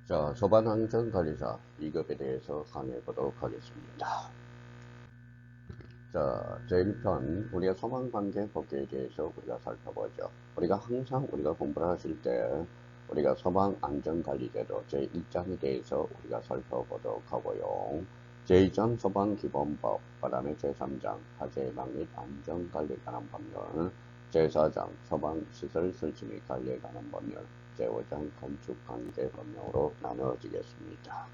자, 소방안전관리사 2급에 대해서 강의해 보도록 하겠습니다. 자, 제1편 우리가 소방관계법규에 대해서 우리가 살펴보죠. 우리가 항상 우리가 공부를 하실 때 우리가 소방안전관리제도 제1장에 대해서 우리가 살펴보도록 하고요. 제2장 소방기본법, 그 다음에 제3장 화재예방 및 안전관리에 관한 법률, 제4장 소방시설 설치 및 관리에 관한 법률, 제5장 건축관계 법령으로 나누어지겠습니다.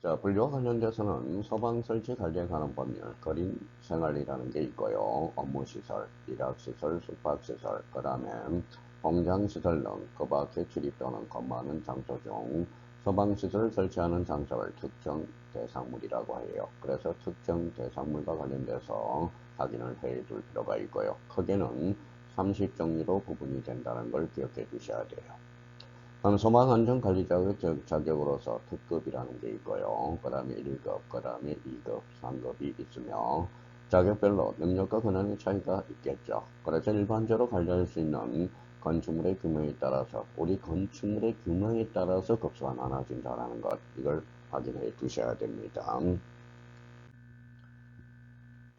자, 분류와 관련돼서는 소방 설치 관리에 관한 법률, 거린 생활이라는 게 있고요. 업무시설, 일학시설, 숙박시설, 그 다음에 공장시설 등 그 밖에 출입 또는 근무하는 장소 중 소방시설을 설치하는 장소를 특정 대상물이라고 해요. 그래서 특정 대상물과 관련돼서 확인을 해둘 필요가 있고요. 크게는 30종류로 구분이 된다는 걸 기억해 두셔야 돼요. 그럼 소방안전관리자 자격으로서 특급이라는 게 있고요. 그 다음에 1급, 그 다음에 2급, 3급이 있으며 자격별로 능력과 권한의 차이가 있겠죠. 그래서 일반적으로 관리할 수 있는 건축물의 규모에 따라서 우리 건축물의 규모에 따라서 급수가 나눠진다는 것, 이걸 확인해 두셔야 됩니다.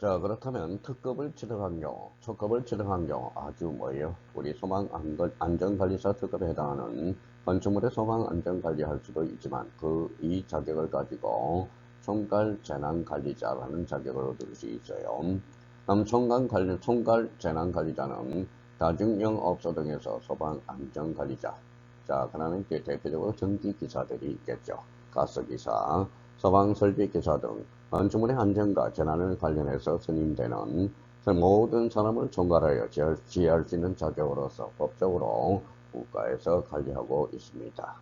자, 그렇다면 특급을 지정한 경우, 초급을 지정한 경우 아주 뭐예요? 우리 소방안전관리사 특급에 해당하는 건축물의 소방안전관리할 수도 있지만 이 자격을 가지고 총괄재난관리자라는 자격을 얻을 수 있어요. 그럼 총괄재난관리자는 다중영업소 등에서 소방안전관리자, 자, 그 다음에 대표적으로 전기기사들이 있겠죠. 가스기사, 소방설비기사 등 건축물의 안전과 재난을 관련해서 선임되는 모든 사람을 총괄하여 지휘할 수 있는 자격으로서 법적으로 국가에서 관리하고 있습니다.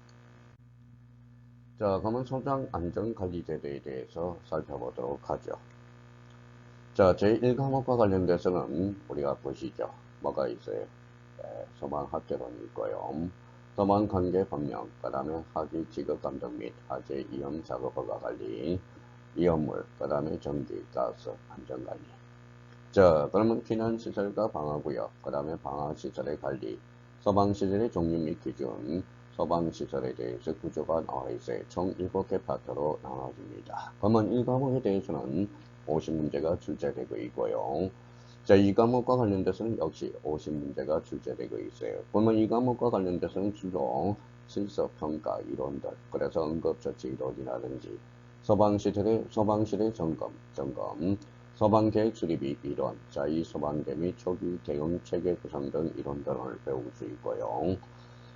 자, 그러면 소방안전관리제도에 대해서 살펴보도록 하죠. 자, 제1과목과 관련돼서는 우리가 보시죠. 뭐가 있어요? 네, 소방학개론이 있고요. 소방관계법령, 그 다음에 화기 지급감독 및 화재 위험 작업 허가관리, 위험물, 그 다음에 전기, 가스, 안전관리. 자, 그러면 피난시설과 방화구역, 그 다음에 방화시설의 관리, 소방시설의 종류 및 기준, 소방시설에 대해서 구조가 나와 있어요. 총 7개 파트로 나눠집니다. 그러면 이 과목에 대해서는 50문제가 출제되고 있고요. 자, 이 과목과 관련돼서는 역시 50문제가 출제되고 있어요. 그러면 이 과목과 관련돼서는 주로 실습평가 이론들, 그래서 응급처치 이론이라든지 소방실의 점검, 소방계획 수립이 이론, 자, 이 소방대 및 초기 대응 체계 구성 등 이론들을 배울 수 있고요.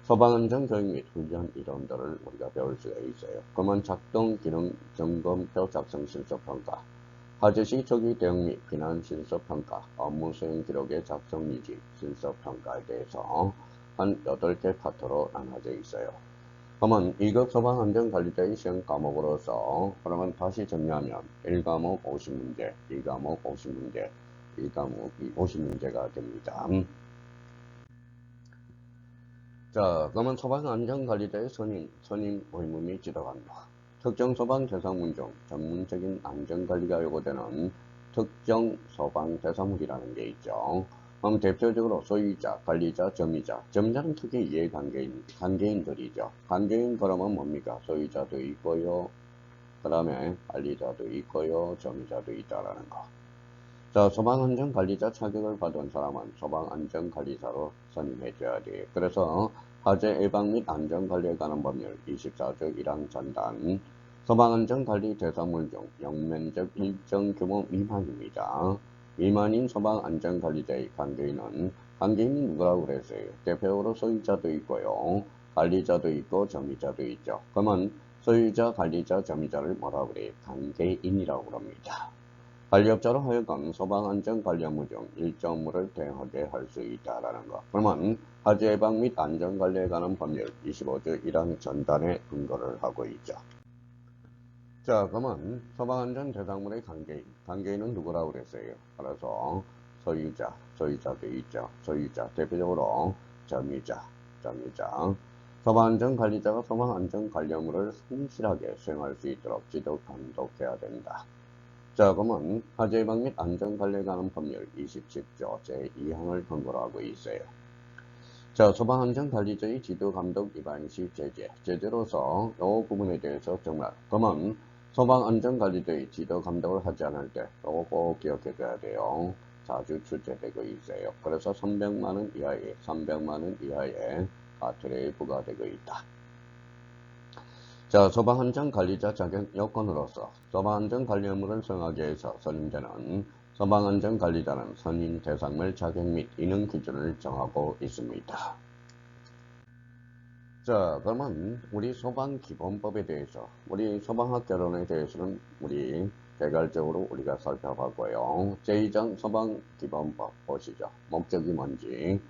소방안전 교육 및 훈련 이론들을 우리가 배울 수가 있어요. 그러면 작동 기능 점검표 작성 실습 평가, 화재 시 초기 대응 및 비난 실습 평가, 업무 수행 기록의 작성 유지 실습 평가에 대해서 한 8개 파트로 나눠져 있어요. 그러면 2급 소방안전관리자의 시험 과목으로서 그러면 다시 정리하면 1과목 50문제, 2과목 50문제, 2과목이 50문제가 됩니다. 자, 그러면 소방안전관리자의 선임 의무 및 지도관과 특정 소방 대상물 중 전문적인 안전관리가 요구되는 특정 소방 대상물이라는 게 있죠. 그럼 대표적으로 소유자, 관리자, 점유자는 특히 이해관계인들이죠. 관계인 그러면 뭡니까? 소유자도 있고요. 그 다음에 관리자도 있고요. 점유자도 있다라는 거. 자, 소방안전관리자 자격을 받은 사람은 소방안전관리사로 선임해줘야 돼요. 그래서 화재 예방 및 안전관리에 관한 법률 24조 1항 전단, 소방안전관리 대상물 중 영면적 일정 규모 미만입니다. 미만인 소방안전관리자의 관계인이 누구라고 그랬어요? 대표적으로 소유자도 있고요. 관리자도 있고 점유자도 있죠. 그러면 소유자, 관리자, 점유자를 뭐라고 그래요? 관계인이라고 그럽니다. 관리업자로 하여금 소방안전관리 업무 중 일정 업무를 대행하게 할 수 있다라는 것. 그러면 화재 예방 및 안전관리에 관한 법률 25조 1항 전단에 근거를 하고 있죠. 자, 그러면 소방안전 대상물의 관계인은 누구라고 그랬어요? 따라서 소유자도 있죠. 소유자, 대표적으로 점유자. 소방안전관리자가 소방안전관리 업무를 성실하게 수행할 수 있도록 지도 감독해야 된다. 자, 그러면 화재 예방 및 안전관리에 관한 법률 27조 제2항을 근거로 하고 있어요. 자, 소방안전관리자의 지도감독 위반 시 제재. 제재로서 이 부분에 대해서 정말 그러면 소방안전관리자의 지도감독을 하지 않을 때 이거 꼭 기억해줘야 돼요. 자주 출제되고 있어요. 그래서 300만원 이하의 300만원 이하의 과태료에 부과되고 있다. 자, 소방안전관리자 자격 요건으로서 소방안전관리 업무를 수행하기 위해서 선임자는 소방안전관리자는 선임 대상물 자격 및 이능 기준을 정하고 있습니다. 자, 그러면 우리 소방기본법에 대해서, 우리 소방학 개론에 대해서는 우리 개괄적으로 우리가 살펴봤고요. 제2장 소방기본법 보시죠. 목적이 뭔지.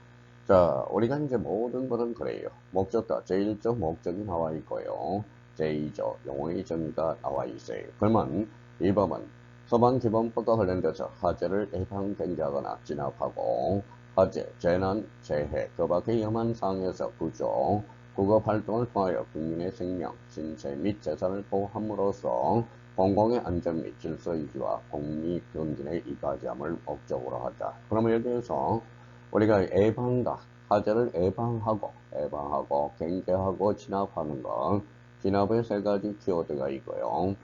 자, 우리가 이제 모든 것은 그래요. 목적과 제1조 목적이 나와 있고요. 제2조 용어의 정의가 나와 있어요. 그러면 이 법은 소방기본법과 관련돼서 화재를 예방 경계하거나 진압하고 화재, 재난, 재해, 그 밖의 위험한 상황에서 구조, 구급 활동을 통하여 국민의 생명, 신체 및 재산을 보호함으로써 공공의 안전 및 질서 유지와 국민경진의 이바지함을 목적으로 하자. 그러면 여기에서 우리가 예방과 화재를 예방하고 경계하고 진압하는 것, 진압의 세 가지 키워드가 있고요.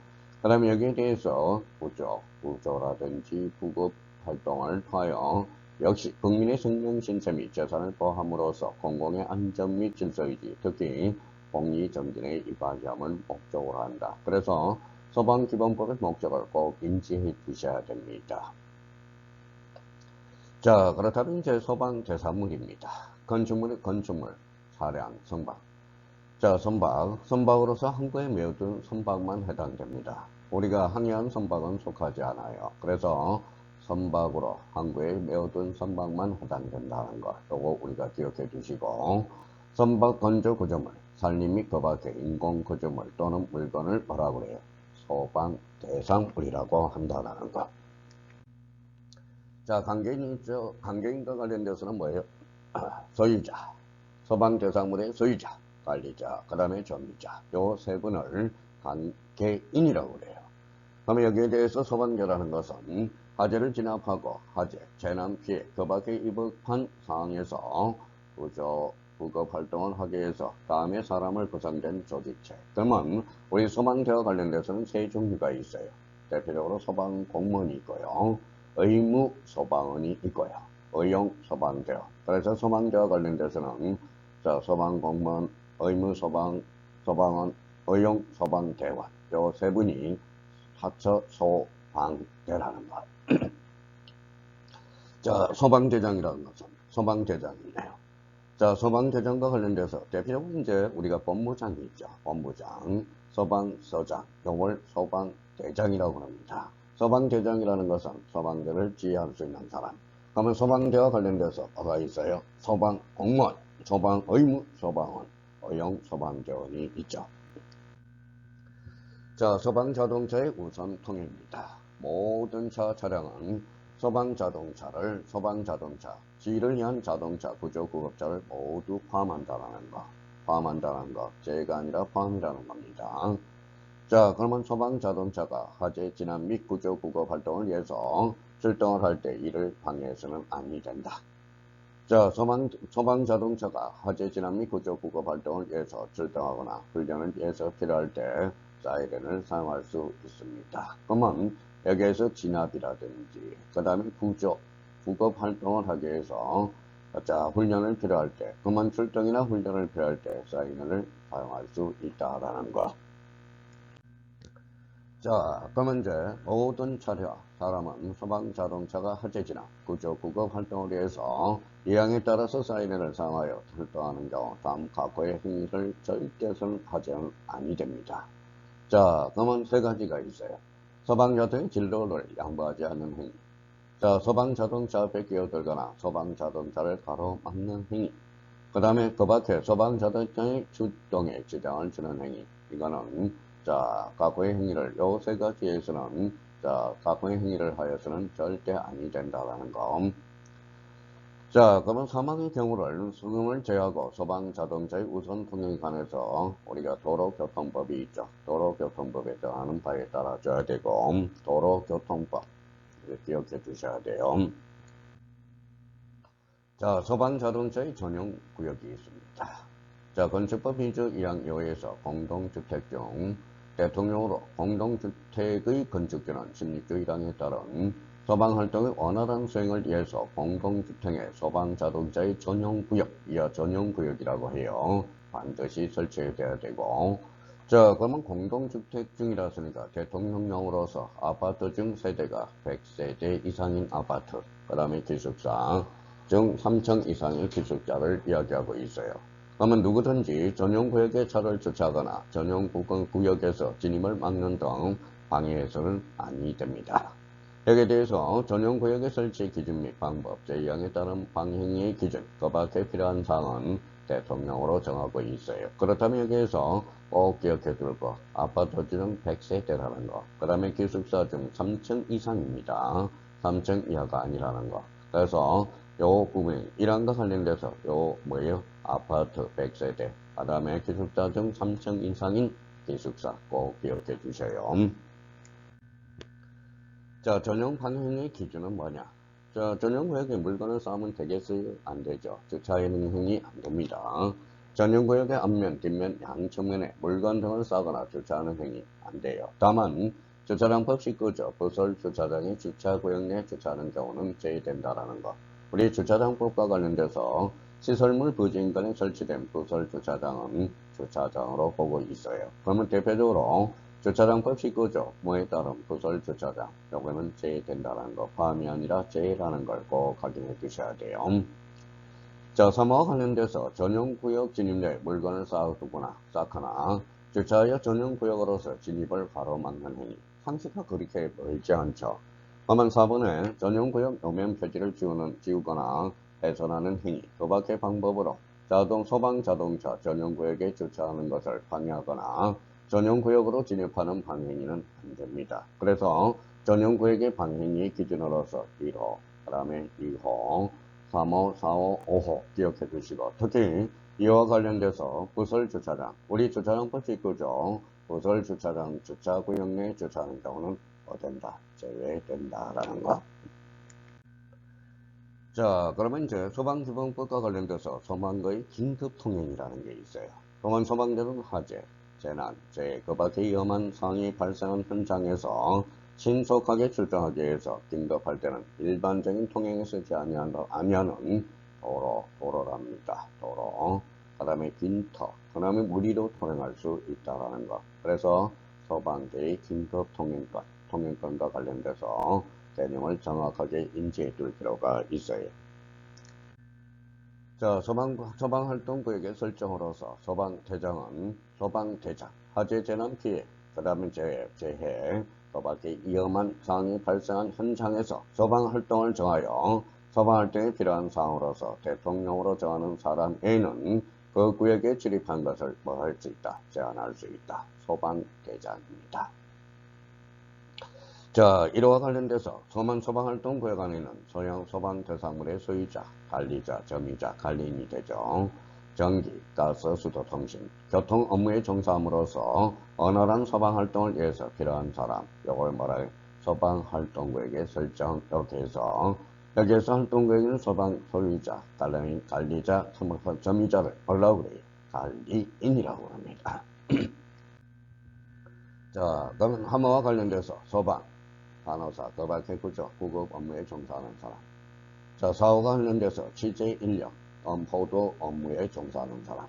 그 다음에 여기에 대해서 구조라든지 구급 활동을 통하여 역시 국민의 생명, 신체 및 재산을 보호함으로써 공공의 안전 및 질서 유지, 특히 공리정진의 이바지함을 목적으로 한다. 그래서 소방기본법의 목적을 꼭 인지해 두셔야 됩니다. 자, 그렇다면 이제 소방 대사물입니다. 건축물, 차량, 선박. 자, 선박으로서 항구에 메어둔 선박만 해당됩니다. 우리가 항해한 선박은 속하지 않아요. 그래서 선박으로 항구에 메어둔 선박만 해당된다는 것, 요거 우리가 기억해 두시고, 선박 건조 구조물, 산림 및 그 밖의 인공 구조물 또는 물건을 뭐라 그래요? 소방 대상물이라고 한다는 것. 자, 관계인과 관련돼서는 뭐예요? 소유자, 소방 대상물의 소유자, 관리자, 그 다음에 전비자, 요 세 분을 관계인이라고 그래요. 그러면 여기에 대해서 소방대라는 것은 화재를 진압하고 화재, 재난 피해, 그 밖에 위급한 상황에서 구급 활동을 하기 위해서 다음에 사람을 구성된 조직체. 그러면 우리 소방대와 관련돼서는 세 종류가 있어요. 대표적으로 소방 공무원이 있고요. 의무 소방원이 있고요. 의용 소방대원. 그래서 소방대와 관련돼서는 소방 공무원, 의무 소방원, 의용 소방대원 요 세 분이 합쳐 소방대라는 것. 자, 소방대장이라는 것은 소방대장이네요. 자, 소방대장과 관련돼서 대표적으로 이제 우리가 본부장이 있죠. 본부장, 소방서장, 요걸 소방대장이라고 합니다. 소방대장이라는 것은 소방대를 지휘할 수 있는 사람. 그러면 소방대와 관련돼서 뭐가 있어요? 소방공무원, 소방의무, 소방원, 의용 소방대원이 있죠. 자, 소방자동차의 우선 통행입니다. 모든 차량은 소방자동차, 지휘를 위한 자동차, 구조구급차를 모두 포함한다는 거. 제가 아니라 포함이라는 겁니다. 자, 그러면 소방자동차가 화재 진압 및 구조구급 활동을 위해서 출동을 할 때 이를 방해해서는 아니 된다. 자, 소방자동차가 화재 진압 및 구조구급 활동을 위해서 출동하거나 훈련을 위해서 필요할 때 사이렌을 사용할 수 있습니다. 그러면 여기에서 진압이라든지 그 다음에 구급 활동을 하기 위해서 훈련을 필요할 때 그만 출동이나 훈련을 필요할 때 사이렌을 사용할 수 있다라는 거. 자, 그러면 이제 모든 사람은 소방자동차가 화재 진압, 구급 활동을 위해서 예양에 따라서 사이렌을 사용하여 출동하는 경우 다음 각오의 행위를 절대선 하지는 아니 됩니다. 자, 그러면 세 가지가 있어요. 소방자동의 진로를 양보하지 않는 행위. 자, 소방자동차 앞에 끼어들거나 소방자동차를 가로막는 행위. 그 다음에 그 밖에 소방자동차의 출동에 지장을 주는 행위. 이거는 각오의 행위를 요 세 가지에서는 각오의 행위를 하여서는 절대 아니 된다라는 거. 자, 그러면 사망의 경우를 수금을 제하고 소방자동차의 우선 통행에 관해서 우리가 도로교통법이 있죠. 도로교통법에 정하는 바에 따라줘야 되고 도로교통법 기억해 두셔야 돼요. 자, 소방자동차의 전용 구역이 있습니다. 자, 건축법 2조 1항 2호에서 공동주택 중 대통령으로 공동주택의 건축권은 16조 1항에 따른 소방활동의 원활한 수행을 위해서 공동주택의 소방자동차의 전용구역, 이하 전용구역이라고 해요. 반드시 설치되어야 되고, 자, 그러면 공동주택 중이라서니까 대통령령으로서 아파트 중 세대가 100세대 이상인 아파트, 그 다음에 기숙사 중 3층 이상의 기숙자를 이야기하고 있어요. 그러면 누구든지 전용구역에 차를 주차하거나 전용구역에서 진입을 막는 등 방해해서는 아니 됩니다. 여기에 대해서 전용구역의 설치 기준 및 방법, 제2항에 따른 방행의 기준, 그 밖에 필요한 사항은 대통령으로 정하고 있어요. 그렇다면 여기에서 꼭 기억해 둘 거, 아파트 중 100세대라는 거, 그 다음에 기숙사 중 3층 이상입니다. 3층 이하가 아니라는 거. 그래서 요 부분이 1항과 관련돼서 요 뭐예요? 아파트 100세대, 그 다음에 기숙사 중 3층 이상인 기숙사 꼭 기억해 주셔요. 자, 전용 방행의 기준은 뭐냐? 자, 전용구역에 물건을 쌓으면 되겠어요? 안 되죠. 주차의 능행이 안 됩니다. 전용구역의 앞면, 뒷면, 양측면에 물건 등을 쌓거나 주차하는 행위 안 돼요. 다만 주차장법 19조 부설 주차장의 주차구역 내 주차하는 경우는 제외된다라는 거. 우리 주차장법과 관련돼서 시설물 부지 인근에 설치된 부설 주차장은 주차장으로 보고 있어요. 그러면 대표적으로 주차장법 19조 뭐에 따른 부설 주차장, 요거는 제외된다는 거, 포함이 아니라 제외라는 걸 꼭 확인해 주셔야 돼요. 자, 3호와 관련돼서 전용구역 진입 내 물건을 쌓거나 주차하여 전용구역으로서 진입을 가로막는 행위. 상식과 그렇게 멀지 않죠. 다만 4번에 전용구역 노면 표지를 지우거나 훼손하는 행위, 그 밖의 방법으로 소방자동차 전용구역에 주차하는 것을 방해하거나 전용구역으로 진입하는 방행위는 안 됩니다. 그래서 전용구역의 방행위 기준으로서 1호, 그 다음에 2호, 3호, 4호, 5호 기억해 두시고, 특히 이와 관련돼서 부설 주차장, 우리 주차장법 19조 부설 주차장 주차구역 내에 주차하는 경우는 된다, 제외된다라는 거. 자, 그러면 이제 소방주범법과 관련돼서 소방의 긴급통행이라는 게 있어요. 그러면 소방대는 화재, 재난, 재해, 그 밖에 위험한 상황이 발생한 현장에서 신속하게 출동하기 위해서 긴급할 때는 일반적인 통행에 쓰지 아니하는 도로랍니다. 도로. 그 다음에 빈터, 그 다음에 무리로 통행할 수 있다라는 거. 그래서 소방대의 통행권과 관련돼서 개념을 정확하게 인지해 둘 필요가 있어요. 자, 소방활동구역의 설정으로서 소방대장은 소방대장, 화재 재난 피해, 그 다음에 재해, 그 밖에 위험한 상황이 발생한 현장에서 소방활동을 정하여 소방활동에 필요한 사항으로서 대통령으로 정하는 사람 외에는 그 구역에 출입한 것을 뭐 할 수 있다, 제한할 수 있다. 소방대장입니다. 자, 이와 관련돼서 소방활동 구역 안에는 소형 소방 대상물의 소유자, 관리자, 점유자, 관리인이 되죠. 전기, 가스, 수도, 통신, 교통 업무에 종사함으로써 원활한 소방활동을 위해서 필요한 사람, 요걸 뭐라 해요? 소방활동구역에 설정, 이렇게 해서 여기에서 활동구역에는 소방 소유자, 관리자, 점유자를 뭐라고 그래요? 관리인이라고 합니다. 자, 그러면 하모와 관련돼서 소방, 간호사, 그 밖에 구급 업무에 종사하는 사람. 자, 사호가 관련돼서 취재 인력, 보도 업무에 종사하는 사람.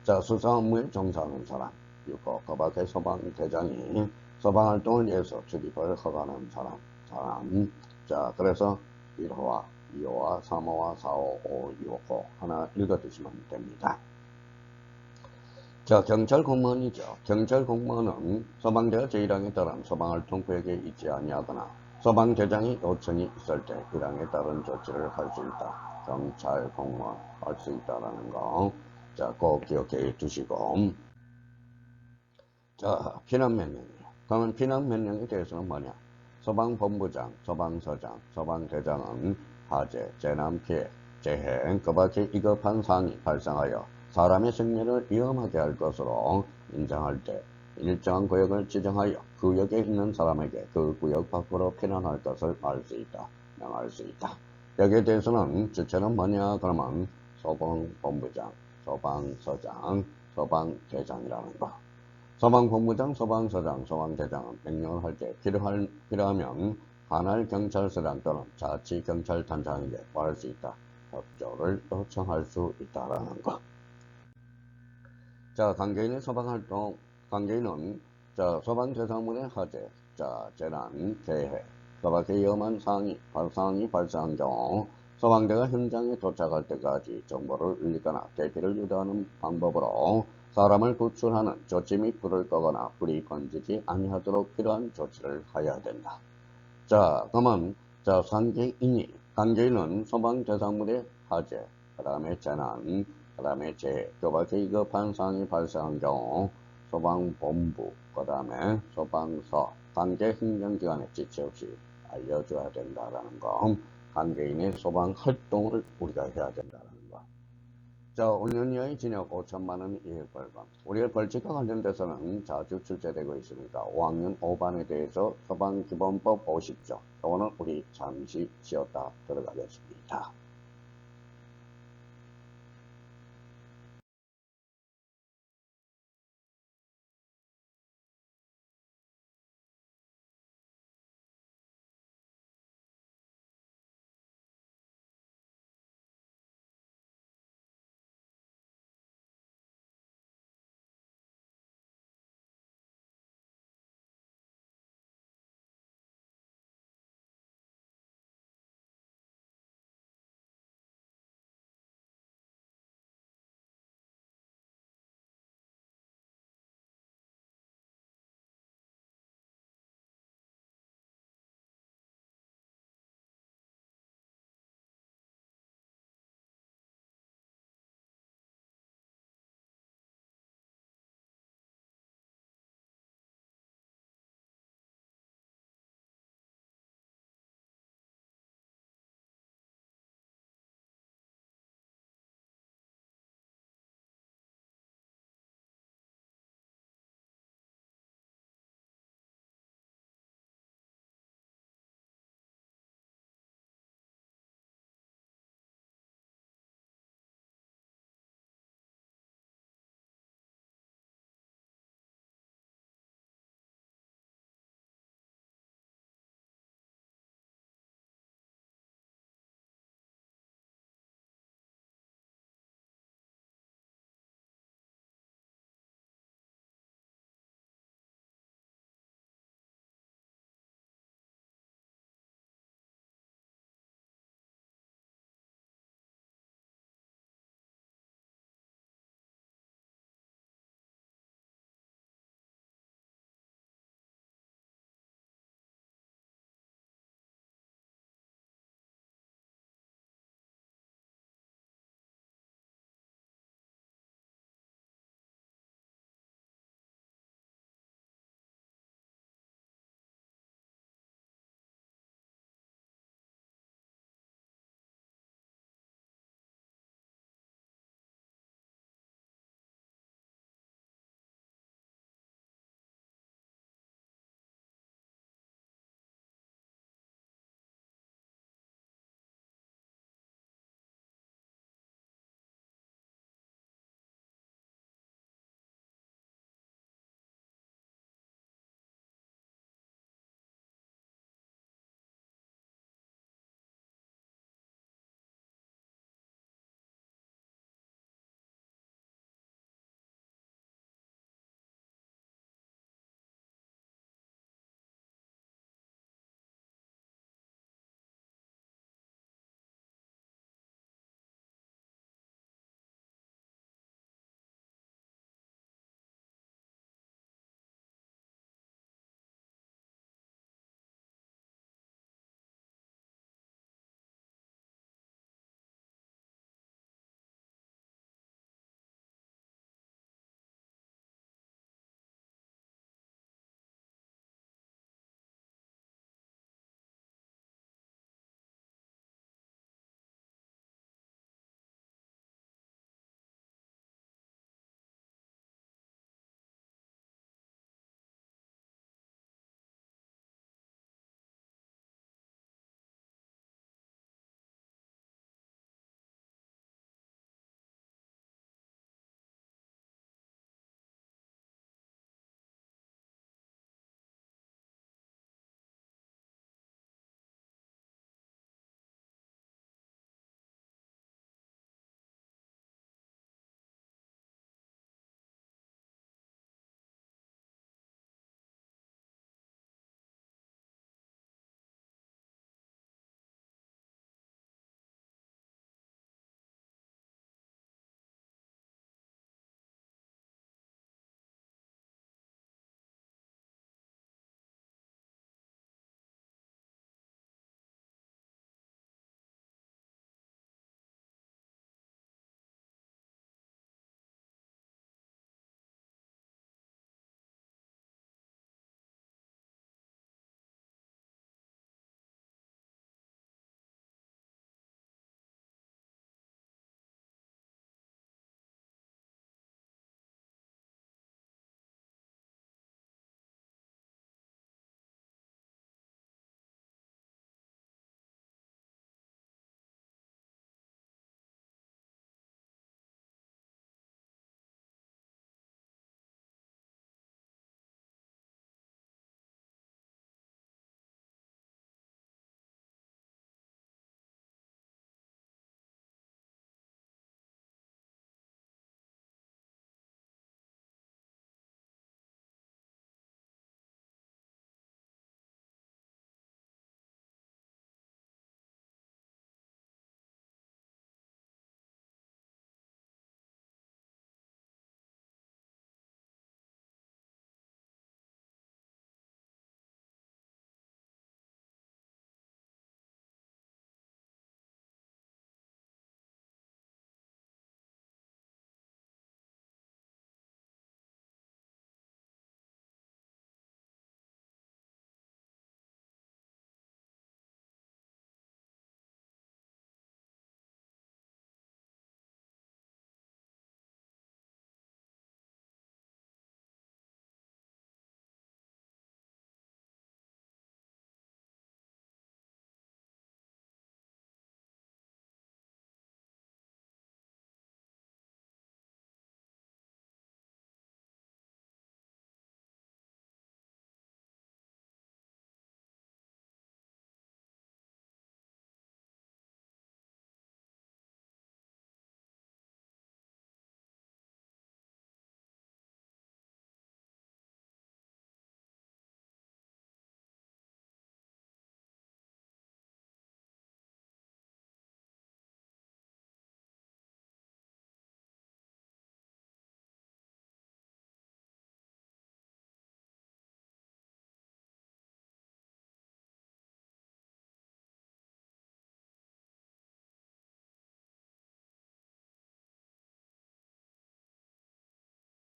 자, 수사 업무에 종사하는 사람. 6호, 그 밖에 소방대장이 소방활동을 위해서 출입을 허가하는 사람. 자, 그래서 1호와 2호와 3호와 4호, 5, 6호 하나 읽어두시면 됩니다. 자, 경찰 공무원이죠. 경찰 공무원은 소방대가 제1항에 따른 소방활동구역에 있지 아니하거나 소방대장이 요청이 있을 때 1항에 따른 조치를 할 수 있다. 경찰 공무원 할 수 있다라는 거. 자, 꼭 기억해 두시고. 자, 피난명령이에요. 그러면 피난명령에 대해서는 뭐냐? 소방본부장, 소방서장, 소방대장은 화재, 재난 피해, 재해, 그 밖에 위급한 사항이 발생하여 사람의 생명을 위험하게 할 것으로 인정할 때 일정한 구역을 지정하여 그 구역에 있는 사람에게 그 구역 밖으로 피난할 것을 알 수 있다, 명할 수 있다. 여기에 대해서는 주체는 뭐냐 그러면 소방본부장, 소방서장, 소방대장이라는 거. 소방본부장, 소방서장, 소방대장은 명령을 할 때 필요하면 관할 경찰서장 또는 자치경찰단장에게 구할 수 있다. 협조를 요청할 수 있다라는 거. 자, 관계인의 소방활동, 관계인은 소방대상물의 화재, 재난, 재해, 소방의 위험한 상황이 발생한 경우 소방대가 현장에 도착할 때까지 정보를 울리거나 대피를 유도하는 방법으로 사람을 구출하는 조치 및 불을 끄거나 불이 번지지 아니하도록 필요한 조치를 해야 된다. 자, 그러면 관계인은 소방대상물의 화재, 그 다음에 재난, 그 다음에 재해, 교박의 위급한 상황이 발생한 경우 소방본부, 그 다음에 소방서, 관계 행정기관에 지체 없이 알려줘야 된다라는 거. 관계인의 소방 활동을 우리가 해야 된다는 거. 자, 5년 이하의 징역 5천만 원 이하의 벌금. 우리의 벌칙과 관련돼서는 자주 출제되고 있습니다. 5학년 5반에 대해서 소방기본법 50조. 이거는 우리 잠시 쉬었다 들어가겠습니다.